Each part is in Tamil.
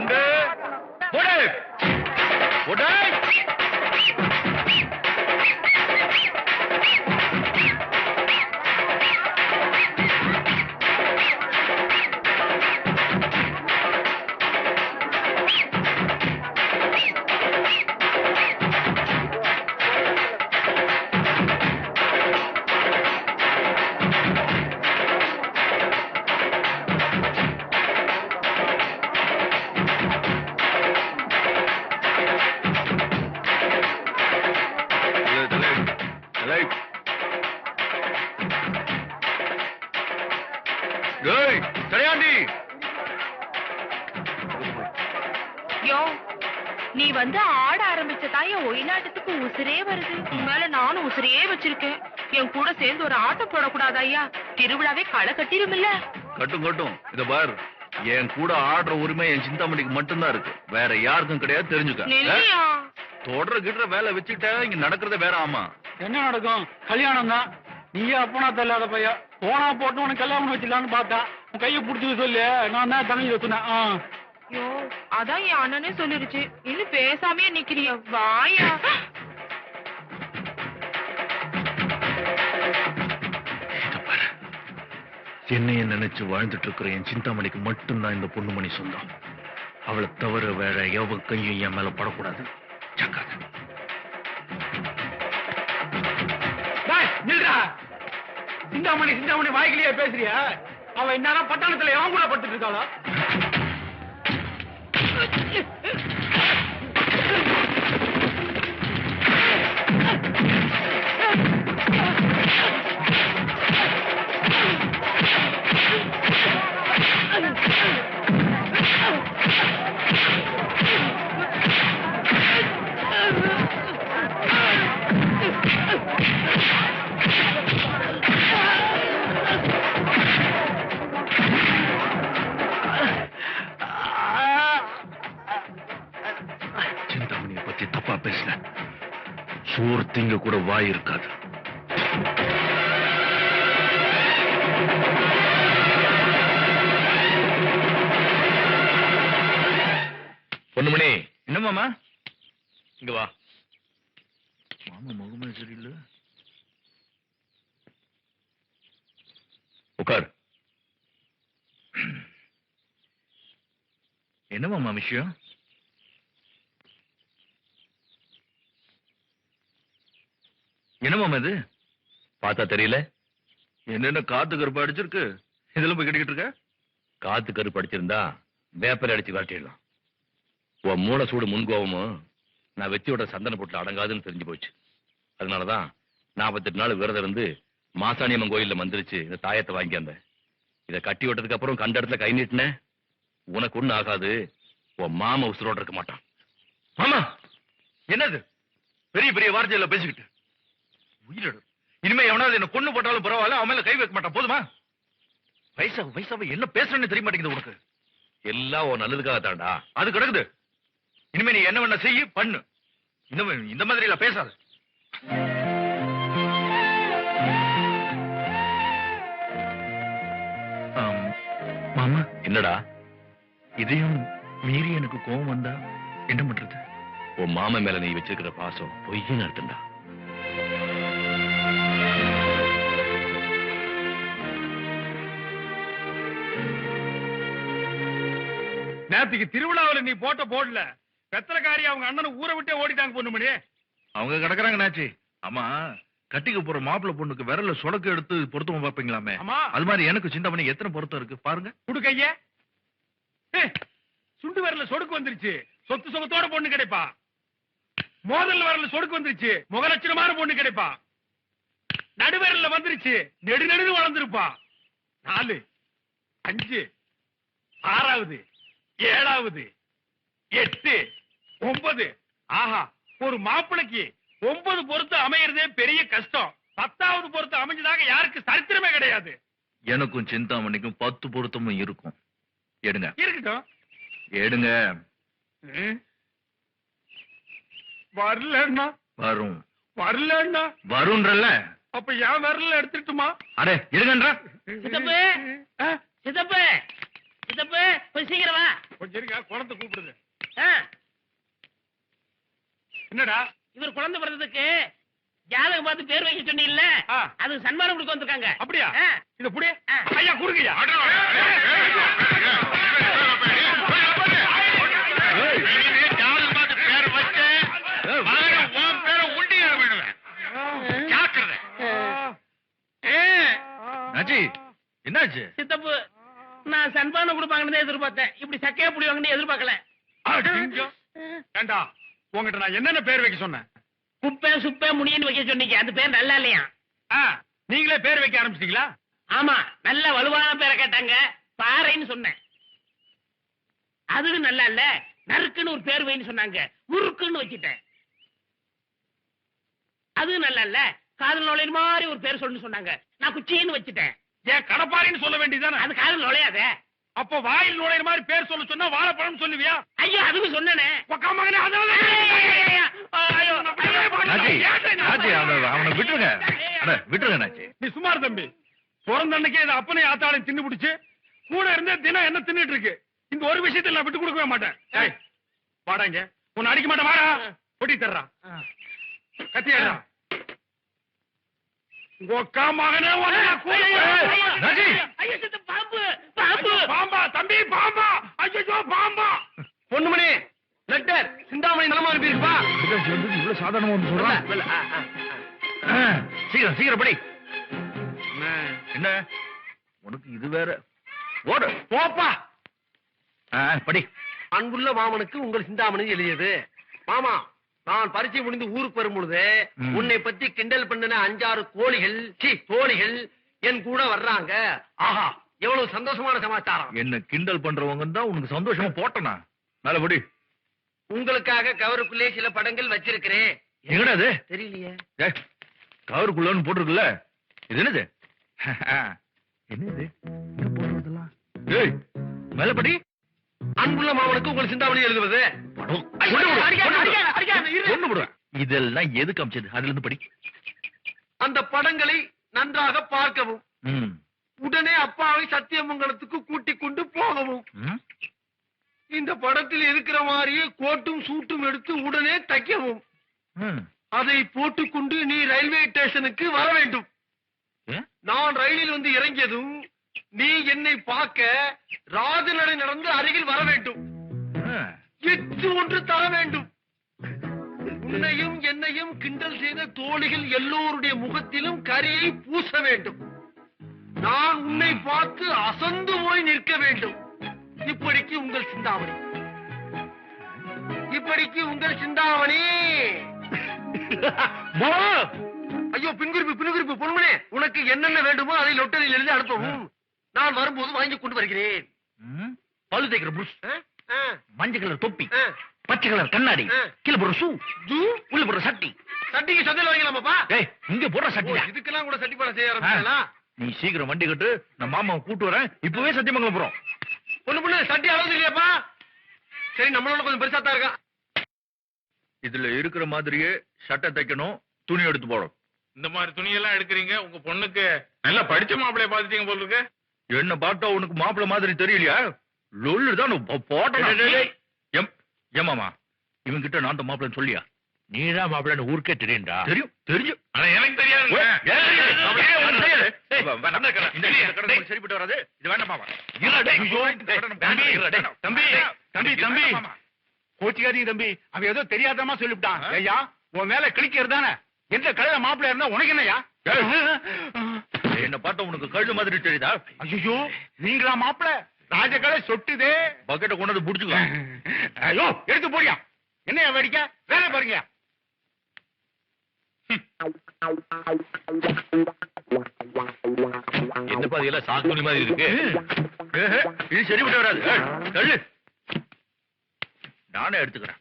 ரெண்டு போடு போடு நீ வந்து ஆட ஆரம்பிச்சதா என் ஒயிலாட்டத்துக்கு உசிரே வருது. மேல நானும் உசிரையே வச்சிருக்கேன். என் கூட சேர்ந்து ஒரு ஆட்டம் போடக்கூடாது ஐயா? திருவிழாவே களை கட்டிரும் இல்ல? கட்டும் கட்டும். இத பார், என் கூட ஆடுற உரிமை என் சிந்தாமணிக்கு மட்டும்தான் இருக்கு, வேற யாருக்கும் கிடையாது, தெரிஞ்சுக்க. தொடர கிட்ட வேலை வச்சுக்கிட்ட இங்க நடக்கிறத வேற. ஆமா, என்ன நடக்கும்? கல்யாணம் தான். நீயே அப்பனா தெல்லாத பையா. போனா போட்டு உனக்கு கல்யாணம் வச்சிடலான்னு பார்த்தா உன் கையை பிடிச்சி சொல்லு. நான் தான் தங்கி வச்சுனேன். ஐயோ, அதான் என் அண்ணனே சொல்லிருச்சு. இன்னும் பேசாமே நிக்கிறிய? வாயா. என்னைய நினைச்சு வாழ்ந்துட்டு இருக்கிற என் சிந்தாமணிக்கு மட்டும்தான் இந்த பொண்ணுமணி சொந்தம். அவளை தவிர வேற எவ கையும் என் மேல படக்கூடாது. சிந்தாமணி சிந்தாமணி வாய்க்கிலேயே பேசுறியா? அவ என்ன பட்டாளத்துல எவன் கூட படுத்துட்டு இருக்காளா? சிந்தாமணியை பத்தி தப்பா பேசல. சோறு திங்க கூட வாய் இருக்காது. பொண்ணுமணி. என்ன மாமா? இங்க வா. மாமா முகமே சரியில்லை. உட்கார். என்ன மாமா விஷயம்? என்ன மாமா இது? பார்த்தா தெரியல. என்னென்ன காத்து கருப்பு அடிச்சிருக்கு? இதெல்லாம் போய் கட்டிக்கிட்டு இருக்க? காத்து கருப்பு அடிச்சிருந்தா வேப்பலை அடிச்சு காட்டிடலாம். உன் மூளை சூடு முன்கோபமும் நான் வெத்தி விட சந்தன போட்டுல அடங்காதுன்னு தெரிஞ்சு போச்சு. அதனாலதான் 48 நாள் விரதம் இருந்து மாசாணியம்மன் கோயில்ல மந்திரிச்சு இந்த தாயத்தை வாங்கியாந்த. இதை கட்டி விட்டதுக்கு அப்புறம் கண்ட இடத்துல கை நீட்டின உனக்கு ஒண்ணு ஆகாது. உன் மாமா உசுரோட இருக்க மாட்டான். மாமா என்னது பெரிய பெரிய வார்த்தையில பேசிக்கிட்டு? உயிரிடு. இனிமே எவனாவது என்ன கொண்டு போட்டாலும் பரவாயில்ல, அவன் மேல கை வைக்க மாட்டான். போதுமா? வயசாவ என்ன பேசுறேன்னு தெரிய மாட்டேங்குது உனக்கு. எல்லாம் உன் நல்லதுக்காக தாண்டா. அது கிடக்குது. இனிமே நீ என்ன வேணா செய்ய பண்ணு. இந்த மாதிரி எல்லாம் பேசாத. மாமா என்னடா? இதையும் மீறி எனக்கு கோபம் வந்தா என்ன பண்றது? உன் மாமா மேல நீ வச்சிருக்கிற பாசம் பொய்ன்னு அர்த்தம்டா. நேத்துக்கு திருவிழாவில் நீ போட்ட போடல வெத்தலைக்காரி அவங்க அண்ணனை ஊரை விட்டே ஓடிட்டாங்க. பொண்ணுமணி அவங்க கிடக்குறாங்க நாச்சி. ஆமா, கட்டிக்க போற மாப்பிள்ள பொண்ணுக்கு விரல சொடக்கு எடுத்து பொருத்தமா பாப்பீங்களாமே, அது மாதிரி எனக்கு சிந்தாமணி எத்தனை பொருத்தம் இருக்கு பாருங்க. குடுக்கைய சுண்டு விரல சொடுக்கு வந்துருச்சு, சொத்து சொகத்தோட பொண்ணு கிடைப்பா. மோதல் விரல சொடுக்கு வந்துருச்சு, முகலட்சணமான பொண்ணு கிடைப்பா. நடுவிரல்ல வந்துருச்சு, நெடு நெடு வளர்ந்துருப்பா. 4 5 6வது 7வது 8 9. ஆஹா, ஒரு மாப்பிளைக்கு 9 பொறுத்து அமையறதே பெரிய கஷ்டம். 10வது பொறுத்து அமைஞ்சதாக யாருக்கு சரித்திரமே கிடையாது. எனக்கும் சிந்தாமணிக்கும் 10 பொருத்தமும் இருக்கும். எடுங்க. இருக்கட்டும், எடுங்க. வரலன்னா வரும். வரலன்னா வரும்ன்றல்ல. அப்ப ஏன் வரல எடுத்துட்டுமா? அடே எடுங்கன்றா. சித்தப்பு சித்தப்பு சித்தப்பு கொஞ்சம் சீக்கிரம் வா. கொஞ்சம் இருங்க, குழந்தை கூப்பிடுது. ஆ, என்னடா? இவர் குழந்தை பிறந்ததுக்கு ஜாதகம் பார்த்து பேர் வைக்க சொன்னீங்கல்ல, ஆ. அது சன்மானம் கொடுக்க வந்திருக்காங்க. அப்படியா? ஆ. இத புடி. ஆ. ஐயா குடுங்கய்யா. நாச்சி என்னாச்சு? சித்தப்பு, நான் சன்மானம் கொடுப்பாங்கன்னு எதிர்பார்த்தேன். இப்படி சக்கையா புடிவாங்கன்னு எதிர்பார்க்கல. அடிங்கோ. ஏண்டா, உங்ககிட்ட நான் என்னென்ன பேர் வைக்க சொன்னேன்? குப்பை சுப்பை முனியன்னு வைக்க சொன்னீங்க, அது பேர் நல்லா இல்லையா? ஆ, நீங்களே பேர் வைக்க ஆரம்பிச்சிட்டீங்களா? ஆமா, நல்ல வலுவான பேரை கேட்டாங்க, பாறைன்னு சொன்னேன். அது நல்லா இல்ல, நறுக்குன்னு ஒரு பேர் வைன்னு சொன்னாங்க, முறுக்குன்னு வச்சுட்டேன். அது நல்லா இல்ல, காதல் நுழையிற மாதிரி ஒரு பேர் சொல்லு சொன்னாங்க, நான் குச்சின்னு வச்சுட்டேன். ஏன் கடப்பாரின்னு சொல்ல வேண்டியதானே? அது காதல் நுழையாத. அப்போ வாயில் நுழையிற மாதிரி பேர் சொல்ல சொன்னா வாழைப்பழம் சொல்லுவியா? ஐயோ, அதுவும் சொன்னேனே. உக்கா மகனே, அதனால நாச்சி நாச்சி அவனை விட்டுருங்க. அட, விட்டுருங்க நாச்சி. நீ சுமார் தம்பி. பிறந்த அன்னைக்கே இது அப்பனை ஆத்தாளையும் தின்னு பிடிச்சு கூட இருந்தே தினம் என்ன தின்னுட்டு இருக்கு. இந்த ஒரு விஷயத்துல நான் விட்டு கொடுக்கவே மாட்டேன். ஏய், வாடாங்க. உன்னை அடிக்க மாட்டேன், வாடா. ஒட்டி தர்றா, கத்தியாடா. உக்கா மகனே, நாச்சி. ஐயோ, சித்தப்பு, பாம்பு பாம்பு. பாம்பா தம்பி, பாம்பா. ஐயோ, பாம்பா. பொண்ணுமணி லெட்டர் சிந்தாமணி நலமா அனுப்பியிருப்பா. இவ்வளவு சாதாரணமா ஒன்று சொல்றான். சீக்கிரம் சீக்கிரம் படி. என்ன உனக்கு இது வேற? ஓடு போப்பா. படி. அன்புள்ள மாமனுக்கு உங்கள் சிந்தாமணி எழுதியது. மாமா, நான் பரீட்சை முடிந்து ஊருக்கு வரும் பொழுது உன்னை பத்தி கிண்டல் பண்ணின 5-6 தோழிகள் என் கூட வர்றாங்க. ஆஹா, எவ்வளவு சந்தோஷமான சமாச்சாரம். என்ன கிண்டல் பண்றவங்க தான் உனக்கு சந்தோஷமா போட்டனா? மேல படி. உங்களுக்காக கவருக்குள்ளே சில படங்கள் வச்சிருக்கிறேன். எங்கடா அது? தெரியலையே. கவருக்குள்ளன்னு போட்டிருக்குல்ல, இது என்னது? என்னது போடுறதெல்லாம்? ஏய், மேல படி. அன்புள்ள மாமனுக்கு உங்கள் சிந்தாமணி எழுதுவது. இதெல்லாம் எது காமிச்சது? அதுல இருந்து படி. அந்த படங்களை நன்றாக பார்க்கவும், ம். உடனே அப்பாவை சத்தியமங்கலத்துக்கு கூட்டிக் கொண்டு போகவும், ம். இந்த படத்தில் இருக்கிற மாதிரியே கோட்டும் சூட்டும் எடுத்து உடனே தைக்கவும், ம். அதை போட்டுக்கொண்டு நீ ரயில்வே ஸ்டேஷனுக்கு வர வேண்டும். ஏ? நான் ரயிலில் வந்து இறங்கியதும் நீ என்னை பார்க்க ராஜநடை நடந்து அருகில் வர வேண்டும். எச்சு ஒன்று தர வேண்டும். உன்னையும் என்னையும் கிண்டல் செய்த தோழிகள் எல்லோருடைய முகத்திலும் கரியை பூச வேண்டும். நான் உன்னை பார்த்து அசந்து போய் நிற்க வேண்டும். இப்படிக்கு உங்கள் சிந்தாமணி. இப்படிக்கு உங்கள் சிந்தாமணி. ஐயோ, பின்குறிப்பு பொன்மனே, உனக்கு என்னென்ன வேண்டுமோ அதை லொட்டரியில் எழுதி அனுப்பவும். நான் வரும்போது வாங்கி கொண்டு வருகிறேன். ம். பல்லு தேய்க்கிற புஷ், மஞ்சள் கலர் தொப்பி, ஆ. பச்சை கலர் கண்ணாடி, கீழே போடுற ஷூ, உள்ள போடுற சட்டி. சட்டிக்கு சந்தையில் வாங்கலாமாப்பா? ஏய், இங்க போடுற சட்டி. இதுக்கெல்லாம் கூட சட்டி போட செய்ய ஆரம்பிச்சா? நீ சீக்கிரம் வண்டி கட்டு, நான் மாமாவை கூட்டு வரேன். இப்பவே சத்தியமங்கலம் போறோம். பொண்ணு சட்டி அளவு இல்லையாப்பா? சரி, நம்மளோட கொஞ்சம் பெருசா தான் இருக்கா. இதுல இருக்கிற மாதிரியே சட்டை தைக்கணும், துணி எடுத்து போடும். இந்த மாதிரி துணியெல்லாம் எடுக்கிறீங்க, உங்க பொண்ணுக்கு நல்லா படிச்ச மாப்பிளைய பாத்துட்டீங்க போல இருக்கு. என்ன பார்த்தா உனக்கு மாப்பிள்ள மாதிரி தெரியலையா? லொல்லுதான் போட்டேன். ஏமாமா, இவன் கிட்ட நான் தான் மாப்பிள்ளன்னு சொல்லியா? நீதான் மாப்பிள்ளன்னு ஊருக்கே தெரியும்டா. தெரியும், தெரியும். ஆனா எனக்கு தெரியாது. சரிப்பட்டு வராது. இது வேண்டாமா? தம்பி கோச்சிக்காதீங்க தம்பி. அவன் ஏதோ தெரியாதமா சொல்லிவிட்டான். ஐயா, உன் மேல கிளிக்கிறது தானே. எந்த கழுத மாப்பிள்ள இருந்தா உனக்கு என்னையா? என்ன பார்த்தா உனக்கு கழுது மாதிரி தெரியுதா? ஐயோ, நீங்களா மாப்பிள்ள? ராஜகலை சொட்டுதே. பக்கெட்டை கொண்டு வந்து புடிச்சுக்கலாம். ஐயோ, எடுத்து போடியா. என்னையா வேடிக்க? வேலை பாருங்க. என்னப்பா இதெல்லாம் சாக்கு துணி மாதிரி இருக்கு? இது சரிப்பட்டு வராது. தள்ளு, நானே எடுத்துக்கிறேன்.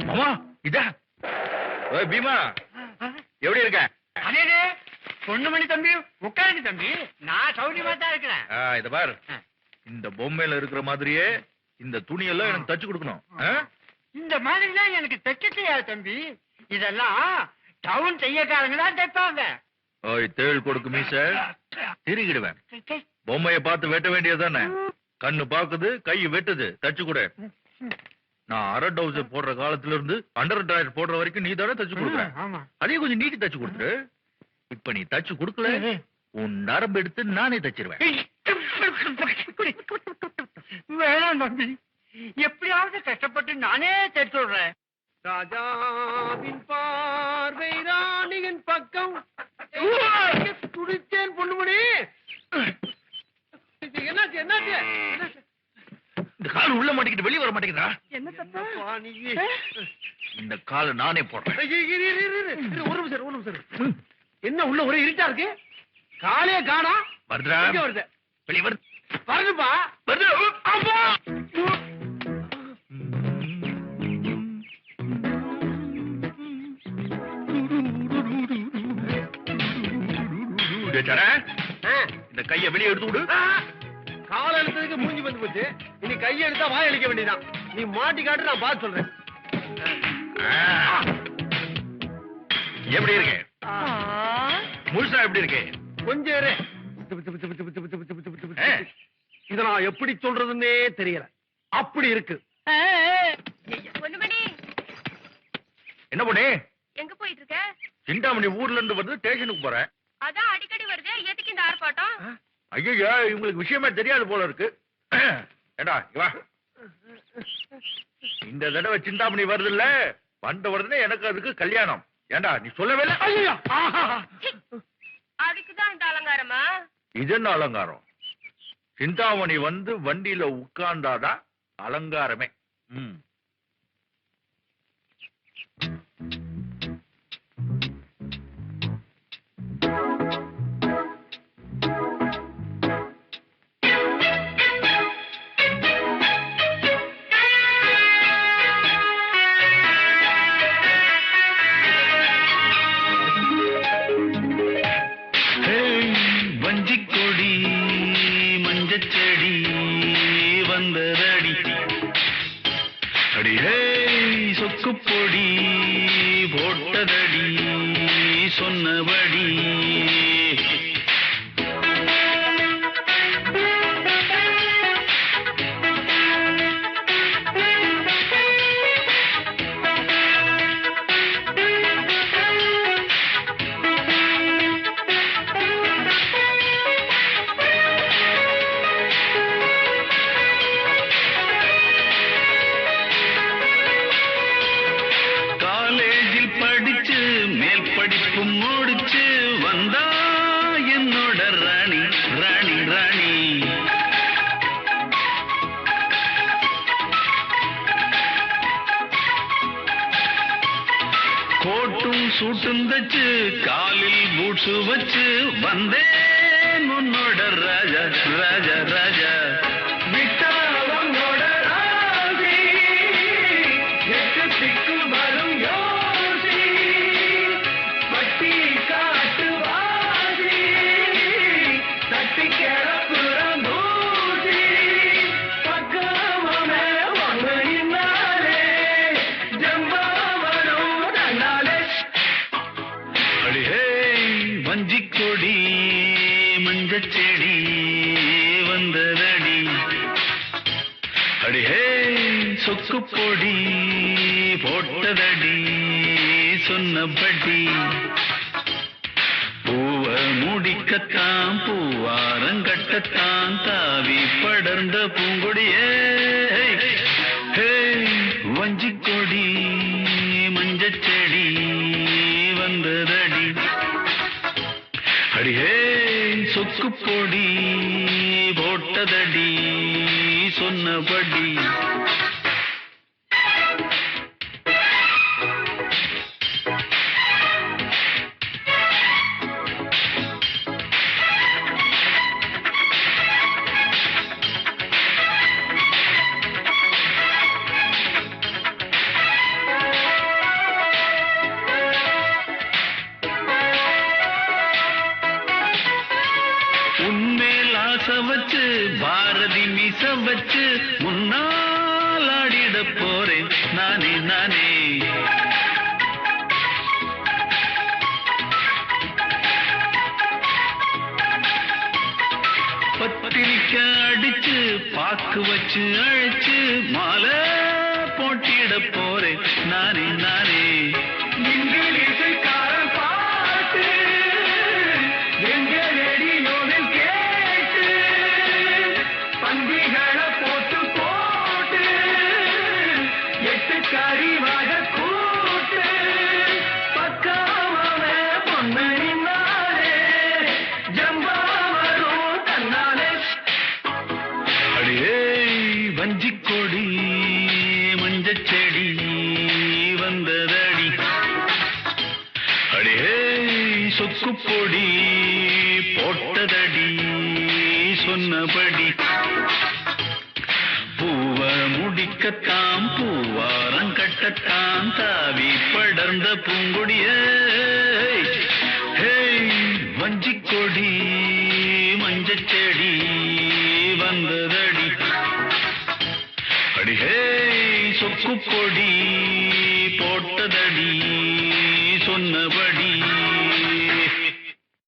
மாமா, இதா? ஓய் பீமா, எப்படி இருக்க? அதே பொண்ணுமணி தம்பி, உட்காருங்க தம்பி. நான் சௌரியமா தான் இருக்கிறேன். இத பாரு, இந்த பொம்மையில இருக்கிற மாதிரியே இந்த துணியெல்லாம் எனக்கு தச்சு கொடுக்கணும். இந்த மாதிரி தான் எனக்கு தைக்க தெரியாது தம்பி. இதெல்லாம் டவுன் தையக்காரங்க தான் தைப்பாங்க. ஓய் தேள் கொடுக்கு மீச திருகிடுவேன். பொம்மைய பார்த்து வெட்ட வேண்டியதுதானே? கண்ணு பாக்குது, கை வெட்டுது, தச்சு கூட. நான் அரை டவுசர் போடுற காலத்துல இருந்து அண்டர் டிராயர் போடுற வரைக்கும் நீ தானே தச்சு கொடுக்குற. அதையும் கொஞ்சம் நீட்டி தச்சு கொடுத்துரு. இப்ப நீ தச்சு கொடுக்கல, உன் நரம்பு எடுத்து நானே தச்சிருவேன். வேணாம் தம்பி, எப்படியாவது கஷ்டப்பட்டு நானே தைச்சு விடுறேன். ராஜாவின் பார்வை ராணியின் பக்கம் துடிச்சேன் பொண்ணுமணி. என்னாச்சு என்னாச்சு? இந்த கால் உள்ள மாட்டிக்கிட்டு வெளியே வர மாட்டேங்குதா? என்ன தப்பா நீ? இந்த காலை நானே போடுறேன். ஒரு நிமிஷம். என்ன உள்ள ஒரே இருட்டா இருக்கு? காலே காணா. வருதுடா, வருது. வெளியே வருது. வருதுப்பா. வருது. அப்பா இந்த கைய வெளியே எடுத்து விடு. கால எடுத்ததுக்கு மூஞ்சி வந்து போச்சு. இனி கையை எடுத்தா வாய் அழிக்க வேண்டியதான். நீ மாட்டி காட்டு, நான் பார்த்து சொல்றேன். எப்படி இருக்கு? முழுசா எப்படி இருக்கு? கொஞ்சம் இரு. இத நான் எப்படி சொல்றதுன்னே தெரியல. அப்படி இருக்கு. பொண்ணுமணி, என்ன பண்ணி? எங்க போயிட்டு இருக்க? சிந்தாமணி ஊர்ல இருந்து வந்து ஸ்டேஷனுக்கு போறேன். அதான் அடிக்கடி வருது, எதுக்கு இந்த ஆர்ப்பாட்டம்? ஐயா, இவங்களுக்கு விஷயமே தெரியாது போல இருக்கு. ஏடா இங்க வா. இந்த தடவை சிந்தாமணி வருது இல்ல, வந்த உடனே எனக்கு அதுக்கு கல்யாணம். ஏண்டா நீ சொல்லவே இல்லை? அதுக்குதான் இந்த அலங்காரமா? இது என்ன அலங்காரம்? சிந்தாமணி வந்து வண்டியில உட்கார்ந்தாதான் அலங்காரமே. வஞ்சிக்கொடி மஞ்சச்செடி வந்ததடி அடியே சொக்கு பொடி போட்டதடி சொன்னபடி. சூட்டும் தச்சு காலில் பூட்ஸு வச்சு வந்தேன் உன்னோட ராஜா ராஜா ராஜா. விட்டாவங்களோட ராசி எட்டு திக்கு வரும் யோசி பட்டி காட்டு வாசி தட்டி கிளப்புற மூசி பக்கமே வங்கினாலே ஜம்பா வரும் தன்னாலே. வஞ்சிக்கொடி மஞ்சச்செடி வந்ததடி அடிஹே சொக்கு பொடி போட்டதடி சொன்னபடி. பூவ முடிக்கத்தான் பூவாரங்கட்டத்தான் தாவி படர்ந்த பூங்கொடியே. வஞ்சிக்கொடி மஞ்சச்செடி வந்ததடி அடியே சொக்கு பொடி போட்டதடி சொன்னபடி. வச்சு பாரதி மீச வச்சு முன்னா பாக்கு வச்சு அழைச்சு மாலை போட்டிட போறேன் நானே நானே. இங்கிலீஷுக்காரன் பாட்டு எங்க ரேடியோவில் கேட்டு பந்திகளை போட்டு போட்டு எட்டு கறிவாக கூட்டு பக்காவே பொன்னே ஜம்பா வரும் தன்னாலே. அடியே வஞ்சிக் கொடி மஞ்சச் செடி வந்ததடி. அடியே சொக்கு பொடி போட்டதடி சொன்னபடி. பூவ முடிக்கத்தான் பூவாரம் கட்டத்தான் தாவி படர்ந்த பூங்கொடிய வஞ்சிக் கொடி மஞ்சச் செடி வந்ததடி. அடிஹே சொக்கு பொடி போட்டதடி சொன்னபடி.